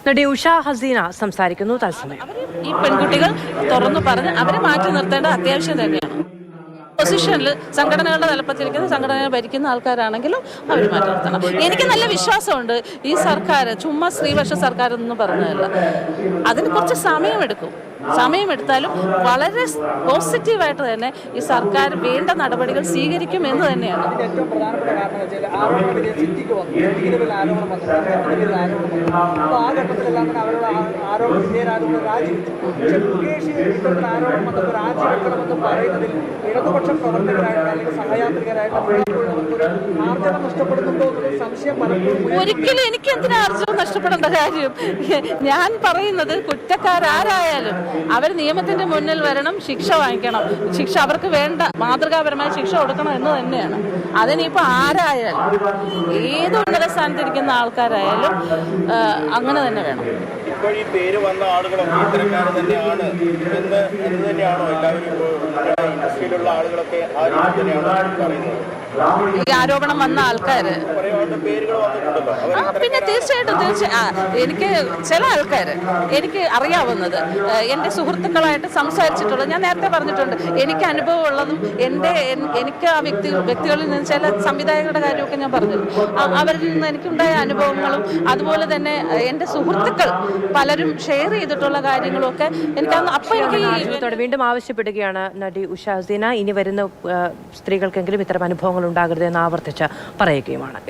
നടി ഉഷ ഹസീന സംസാരിക്കുന്നു തത്സമയം. ഈ പെൺകുട്ടികൾ തുറന്നു പറഞ്ഞ് അവരെ മാറ്റി നിർത്തേണ്ട അത്യാവശ്യം തന്നെയാണ്. പൊസിഷനിൽ സംഘടനകളുടെ തലപ്പത്തിരിക്കുന്ന സംഘടനകൾ ഭരിക്കുന്ന ആൾക്കാരാണെങ്കിലും അവർ മാറ്റി നിർത്തണം. എനിക്ക് നല്ല വിശ്വാസമുണ്ട് ഈ സർക്കാർ ചുമ്മാ സ്ത്രീപക്ഷ സർക്കാർ എന്നൊന്നും പറഞ്ഞതല്ല. അതിന് കുറച്ച് സമയമെടുത്താലും വളരെ പോസിറ്റീവായിട്ട് തന്നെ ഈ സർക്കാർ വേണ്ട നടപടികൾ സ്വീകരിക്കും എന്ന് തന്നെയാണ്. ഏറ്റവും പ്രധാനപ്പെട്ട കാരണം വെച്ചാൽ ആരോപണം സിദ്ധിക്ക് വന്നു ആരോപണം വന്നു ആ ഘട്ടത്തിലെല്ലാം തന്നെ അവരുടെ ആരോപണ വിധേയരാകുമ്പോൾ രാജിവെച്ചു. പക്ഷേ മുകേഷ് ഇത്തരത്തിൽ ആരോപണം വന്നപ്പോൾ രാജിവെക്കണമെന്ന് പറയുന്നതിൽ ഇടതുപക്ഷ പ്രവർത്തകരായിട്ട് അല്ലെങ്കിൽ സഹയാത്രികരായിട്ട് ആർജവം നഷ്ടപ്പെടുന്നുണ്ടോ എന്നൊരു സംശയം പലപ്പോഴും. ഒരിക്കലും എനിക്ക് എന്തിനാ ആർജവം നഷ്ടപ്പെടേണ്ട കാര്യം? ഞാൻ പറയുന്നത് കുറ്റക്കാരാരായാലും അവർ നിയമത്തിന്റെ മുന്നിൽ വരണം, ശിക്ഷ വാങ്ങിക്കണം. ശിക്ഷ അവർക്ക് വേണ്ട മാതൃകാപരമായ ശിക്ഷ കൊടുക്കണം എന്ന് തന്നെയാണ്. അതിനിപ്പോൾ ആരായാലും ഏത് ഉന്നത സ്ഥാനത്തിരിക്കുന്ന ആൾക്കാരായാലും അങ്ങനെ തന്നെ വേണം. ഇപ്പോൾ ഈ പേര് വന്ന ആളുകളൊക്കെ ഇത്തരക്കാർ തന്നെയാണ് എന്ന് തന്നെയാണോ എല്ലാവരും ഇൻഡസ്ട്രിയിലുള്ള ആളുകളൊക്കെ ആ രീതി തന്നെയാണോ പറയുന്നത്? ഈ ആരോപണം വന്ന ആൾക്കാര് പിന്നെ തീർച്ചയായിട്ടും എനിക്ക് ചില ആൾക്കാർ എനിക്ക് അറിയാവുന്നത് എൻ്റെ സുഹൃത്തുക്കളായിട്ട് സംസാരിച്ചിട്ടുള്ളത് ഞാൻ നേരത്തെ പറഞ്ഞിട്ടുണ്ട്. എനിക്ക് അനുഭവം ഉള്ളതും എനിക്ക് ആ വ്യക്തികളിൽ നിന്ന് ചില സംവിധായകരുടെ കാര്യമൊക്കെ ഞാൻ പറഞ്ഞു. അവരിൽ നിന്ന് എനിക്കുണ്ടായ അനുഭവങ്ങളും അതുപോലെ തന്നെ എൻ്റെ സുഹൃത്തുക്കൾ പലരും ഷെയർ ചെയ്തിട്ടുള്ള കാര്യങ്ങളും ഒക്കെ എനിക്ക് വീണ്ടും ആവശ്യപ്പെടുകയാണ് നടി ഉഷ ഹസീന. ഇനി വരുന്ന സ്ത്രീകൾക്കെങ്കിലും ഇത്തരം അനുഭവങ്ങൾ ഉണ്ടാകരുതെന്ന് ആവർത്തിച്ച് പറയുകയുമാണ്.